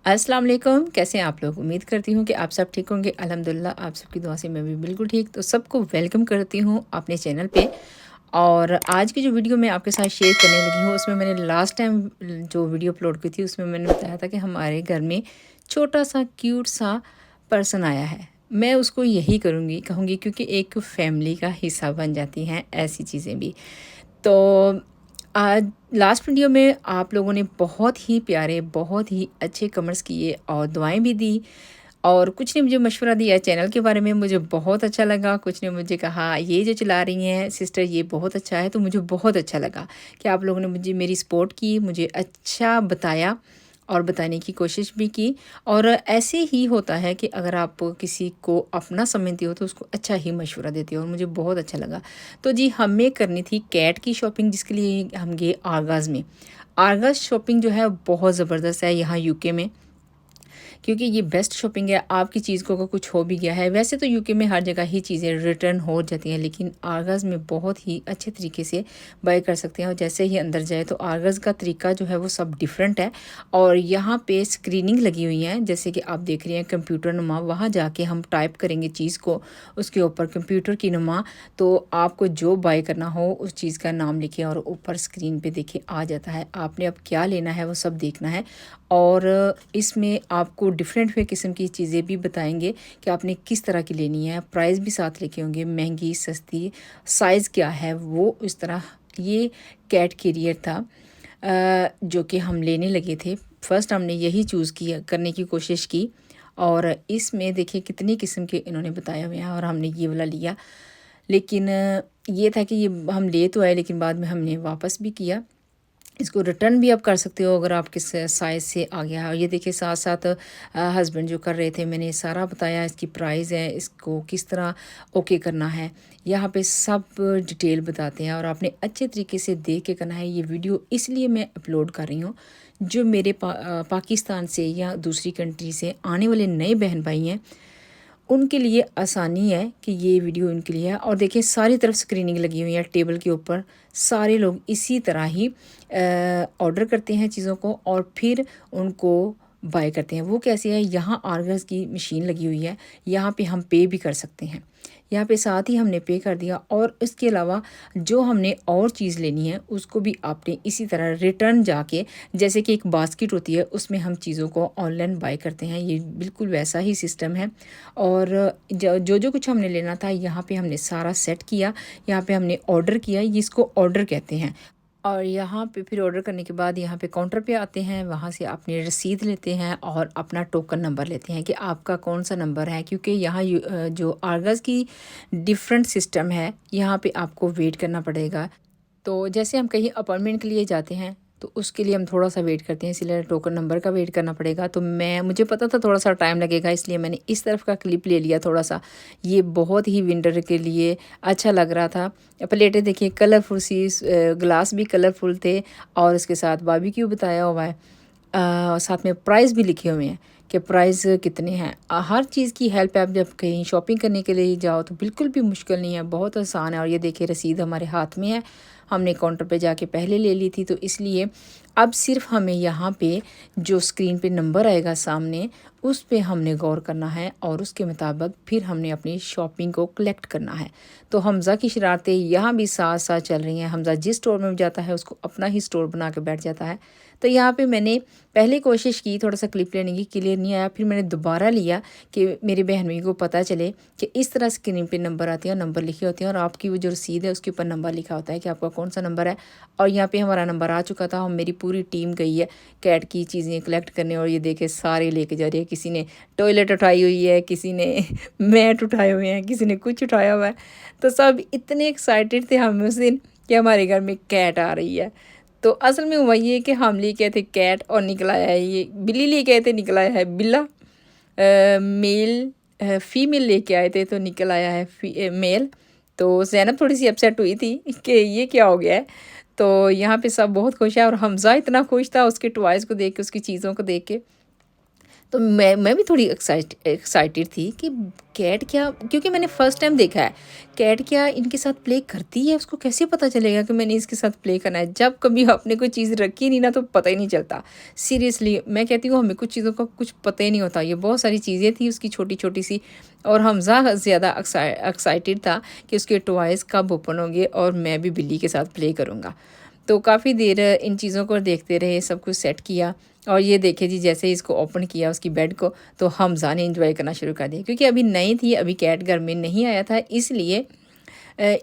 अस्सलाम वालेकुम। कैसे हैं आप लोग? उम्मीद करती हूँ कि आप सब ठीक होंगे। अल्हम्दुलिल्लाह आप सबकी दुआ से मैं भी बिल्कुल ठीक। तो सबको वेलकम करती हूँ अपने चैनल पे। और आज की जो वीडियो मैं आपके साथ शेयर करने लगी हूँ, उसमें मैंने लास्ट टाइम जो वीडियो अपलोड की थी उसमें मैंने बताया था कि हमारे घर में छोटा सा क्यूट सा पर्सन आया है। मैं उसको यही करूँगी कहूँगी, क्योंकि एक फैमिली का हिस्सा बन जाती हैं ऐसी चीज़ें भी। तो आज लास्ट वीडियो में आप लोगों ने बहुत ही प्यारे, बहुत ही अच्छे कमेंट्स किए और दुआएं भी दी। और कुछ ने मुझे मशवरा दिया चैनल के बारे में, मुझे बहुत अच्छा लगा। कुछ ने मुझे कहा ये जो चला रही हैं सिस्टर ये बहुत अच्छा है, तो मुझे बहुत अच्छा लगा कि आप लोगों ने मुझे मेरी सपोर्ट की, मुझे अच्छा बताया और बताने की कोशिश भी की। और ऐसे ही होता है कि अगर आप किसी को अपना समझते हो तो उसको अच्छा ही मशवरा देते हो, और मुझे बहुत अच्छा लगा। तो जी, हमें करनी थी कैट की शॉपिंग, जिसके लिए हम गए आगाज़ में। आगाज़ शॉपिंग जो है बहुत ज़बरदस्त है यहाँ यूके में, क्योंकि ये बेस्ट शॉपिंग है। आपकी चीज़ को अगर कुछ हो भी गया है, वैसे तो यूके में हर जगह ही चीज़ें रिटर्न हो जाती हैं, लेकिन आगाज़ में बहुत ही अच्छे तरीके से बाय कर सकते हैं। और जैसे ही अंदर जाए तो आगाज़ का तरीका जो है वो सब डिफरेंट है। और यहाँ पे स्क्रीनिंग लगी हुई है, जैसे कि आप देख रहे हैं कंप्यूटर नुमा, वहाँ जाके हम टाइप करेंगे चीज़ को, उसके ऊपर कंप्यूटर की नुमा, तो आपको जो बाय करना हो उस चीज़ का नाम लिखें और ऊपर स्क्रीन पे देखिए आ जाता है। आपने अब क्या लेना है वो सब देखना है। और इसमें आपको डिफरेंट वे किस्म की चीज़ें भी बताएंगे कि आपने किस तरह की लेनी है। प्राइस भी साथ लिखे होंगे, महंगी सस्ती, साइज़ क्या है वो इस तरह। ये कैट कैरियर था जो कि हम लेने लगे थे। फर्स्ट हमने यही चूज़ किया, करने की कोशिश की। और इसमें देखिए कितनी किस्म के इन्होंने बताया हुए हैं, और हमने ये वाला लिया। लेकिन ये था कि ये हम ले तो आए, लेकिन बाद में हमने वापस भी किया। इसको रिटर्न भी आप कर सकते हो अगर आपके साइज़ से आ गया है। और ये देखिए साथ साथ हस्बैंड जो कर रहे थे, मैंने सारा बताया, इसकी प्राइस है, इसको किस तरह ओके करना है, यहाँ पे सब डिटेल बताते हैं। और आपने अच्छे तरीके से देख के करना है। ये वीडियो इसलिए मैं अपलोड कर रही हूँ, जो मेरे पाकिस्तान से या दूसरी कंट्री से आने वाले नए बहन भाई हैं, उनके लिए आसानी है कि ये वीडियो उनके लिए है। और देखिए सारी तरफ स्क्रीनिंग लगी हुई है टेबल के ऊपर। सारे लोग इसी तरह ही ऑर्डर करते हैं चीज़ों को और फिर उनको बाय करते हैं। वो कैसे है, यहाँ आर्गस की मशीन लगी हुई है, यहाँ पे हम पे भी कर सकते हैं। यहाँ पे साथ ही हमने पे कर दिया। और इसके अलावा जो हमने और चीज़ लेनी है उसको भी आपने इसी तरह रिटर्न जाके, जैसे कि एक बास्केट होती है उसमें हम चीज़ों को ऑनलाइन बाय करते हैं, ये बिल्कुल वैसा ही सिस्टम है। और जो जो कुछ हमने लेना था यहाँ पे हमने सारा सेट किया, यहाँ पे हमने ऑर्डर किया, इसको ऑर्डर कहते हैं। और यहाँ पे फिर ऑर्डर करने के बाद यहाँ पे काउंटर पे आते हैं, वहाँ से अपनी रसीद लेते हैं और अपना टोकन नंबर लेते हैं कि आपका कौन सा नंबर है। क्योंकि यहाँ जो आर्गस की डिफरेंट सिस्टम है, यहाँ पे आपको वेट करना पड़ेगा। तो जैसे हम कहीं अपॉइंटमेंट के लिए जाते हैं तो उसके लिए हम थोड़ा सा वेट करते हैं, इसलिए टोकन नंबर का वेट करना पड़ेगा। तो मुझे पता था थोड़ा सा टाइम लगेगा, इसलिए मैंने इस तरफ का क्लिप ले लिया थोड़ा सा। ये बहुत ही विंटर के लिए अच्छा लग रहा था। प्लेटें देखिए कलरफुल सी, ग्लास भी कलरफुल थे, और इसके साथ बारबेक्यू बताया हुआ है। साथ में प्राइस भी लिखे हुए हैं कि प्राइस कितने हैं। हर चीज़ की हेल्प है। आप जब कहीं शॉपिंग करने के लिए जाओ तो बिल्कुल भी मुश्किल नहीं है, बहुत आसान है। और ये देखिए रसीद हमारे हाथ में है, हमने काउंटर पे जाके पहले ले ली थी, तो इसलिए अब सिर्फ हमें यहाँ पे जो स्क्रीन पे नंबर आएगा सामने, उस पे हमने गौर करना है और उसके मुताबिक फिर हमने अपनी शॉपिंग को कलेक्ट करना है। तो हमज़ा की शरारतें यहाँ भी साथ साथ चल रही हैं। हमज़ा जिस स्टोर में जाता है उसको अपना ही स्टोर बना के बैठ जाता है। तो यहाँ पे मैंने पहले कोशिश की थोड़ा सा क्लिप लेने की, क्लियर नहीं आया। फिर मैंने दोबारा लिया कि मेरी बहन भाई को पता चले कि इस तरह स्क्रीन पे नंबर आते हैं, नंबर लिखे होते हैं, और आपकी वो जो रसीद है उसके ऊपर नंबर लिखा होता है कि आपका कौन सा नंबर है। और यहाँ पे हमारा नंबर आ चुका था। हम मेरी पूरी टीम गई है कैट की चीज़ें कलेक्ट करने, और ये देखे सारे लेके जा रही है। किसी ने टॉयलेट उठाई हुई है, किसी ने मैट उठाए हुए हैं, किसी ने कुछ उठाया हुआ है। तो सब इतने एक्साइटेड थे हम उस दिन कि हमारे घर में कैट आ रही है। तो असल में हुआ ये कि हम ले गए थे कैट और निकल आया है ये बिल्ली, ले गए थे निकल आया है बिल्ला। मेल फीमेल लेके आए थे तो निकल आया है मेल। तो ज़ैनब थोड़ी सी अपसेट हुई थी कि ये क्या हो गया है। तो यहाँ पे सब बहुत खुश है, और हमज़ा इतना खुश था उसके टॉयज़ को देख के, उसकी चीज़ों को देख के। तो मैं भी थोड़ी एक्साइटेड थी कि कैट क्या, क्योंकि मैंने फ़र्स्ट टाइम देखा है। कैट क्या इनके साथ प्ले करती है, उसको कैसे पता चलेगा कि मैंने इसके साथ प्ले करना है? जब कभी आपने कोई चीज़ रखी नहीं ना तो पता ही नहीं चलता। सीरियसली मैं कहती हूँ हमें कुछ चीज़ों का कुछ पता ही नहीं होता। ये बहुत सारी चीज़ें थी उसकी छोटी-छोटी सी, और हमज़ा ज़्यादा एक्साइटेड था कि उसके टॉयज़ कब ओपन होंगे और मैं भी बिल्ली के साथ प्ले करूँगा। तो काफ़ी देर इन चीज़ों को देखते रहे, सब कुछ सेट किया, और ये देखे जी जैसे ही इसको ओपन किया उसकी बेड को, तो हमज़ा ने एंजॉय करना शुरू कर दिया, क्योंकि अभी नई थी, अभी कैट घर में नहीं आया था, इसलिए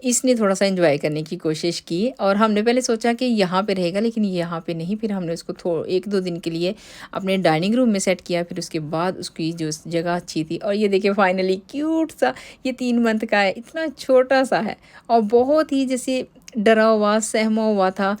इसने थोड़ा-सा एंजॉय करने की कोशिश की। और हमने पहले सोचा कि यहाँ पे रहेगा, लेकिन यहाँ पे नहीं, फिर हमने उसको 1-2 दिन के लिए अपने डाइनिंग रूम में सेट किया, फिर उसके बाद उसकी जो जगह अच्छी थी। और ये देखिए फाइनली क्यूट सा, ये 3 मंथ का है, इतना छोटा-सा है और बहुत ही जैसे डरा हुआ, सहमा हुआ था।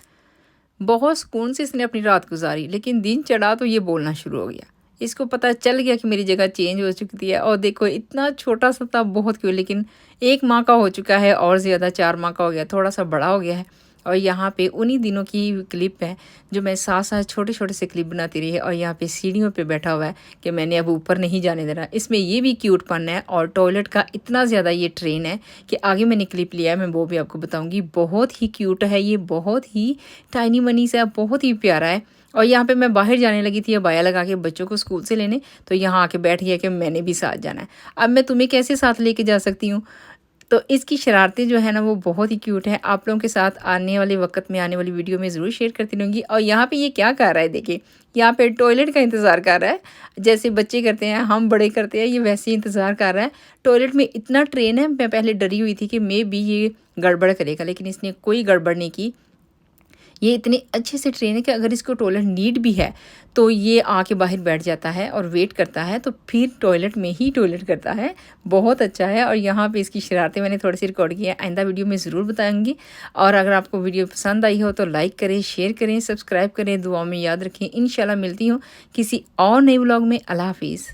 बहुत सुकून से इसने अपनी रात गुजारी, लेकिन दिन चढ़ा तो ये बोलना शुरू हो गया। इसको पता चल गया कि मेरी जगह चेंज हो चुकी है, और देखो इतना छोटा-सा था, बहुत क्यूट, लेकिन 1 माह का हो चुका है और ज़्यादा 4 माह का हो गया, थोड़ा-सा बड़ा हो गया है। और यहाँ पे उन्हीं दिनों की क्लिप है, जो मैं साथ-साथ छोटे-छोटे से क्लिप बनाती रही है, और यहाँ पे सीढ़ियों पे बैठा हुआ है कि मैंने अब ऊपर नहीं जाने देना। इसमें ये भी क्यूटपन है, और टॉयलेट का इतना ज़्यादा ये ट्रेन है कि आगे मैंने क्लिप लिया है, मैं वो भी आपको बताऊँगी। बहुत ही क्यूट है ये, बहुत ही टाइनी मनी सा, बहुत ही प्यारा है। और यहाँ पे मैं बाहर जाने लगी थी अबाया लगा के बच्चों को स्कूल से लेने, तो यहाँ आके बैठ गया कि मैंने भी साथ जाना है। अब मैं तुम्हें कैसे साथ लेके जा सकती हूँ? तो इसकी शरारतें जो है ना वो बहुत ही क्यूट है। आप लोगों के साथ आने वाले वक़्त में, आने वाली वीडियो में ज़रूर शेयर करती रहूँगी। और यहाँ पे ये क्या कर रहा है देखिए, यहाँ पे टॉयलेट का इंतज़ार कर रहा है। जैसे बच्चे करते हैं, हम बड़े करते हैं, ये वैसे ही इंतज़ार कर रहा है। टॉयलेट में इतना ट्रेन है, मैं पहले डरी हुई थी कि मे बी ये गड़बड़ करेगा, लेकिन इसने कोई गड़बड़ नहीं की। ये इतने अच्छे से ट्रेन है कि अगर इसको टॉयलेट नीड भी है तो ये आके बाहर बैठ जाता है और वेट करता है, तो फिर टॉयलेट में ही टॉयलेट करता है। बहुत अच्छा है। और यहाँ पे इसकी शरारतें मैंने थोड़ी सी रिकॉर्ड की है, आइंदा वीडियो में ज़रूर बताऊंगी। और अगर आपको वीडियो पसंद आई हो तो लाइक करें, शेयर करें, सब्सक्राइब करें, दुआओं में याद रखें। इंशाल्लाह मिलती हूँ किसी और नए व्लॉग में। अल्लाह हाफिज़।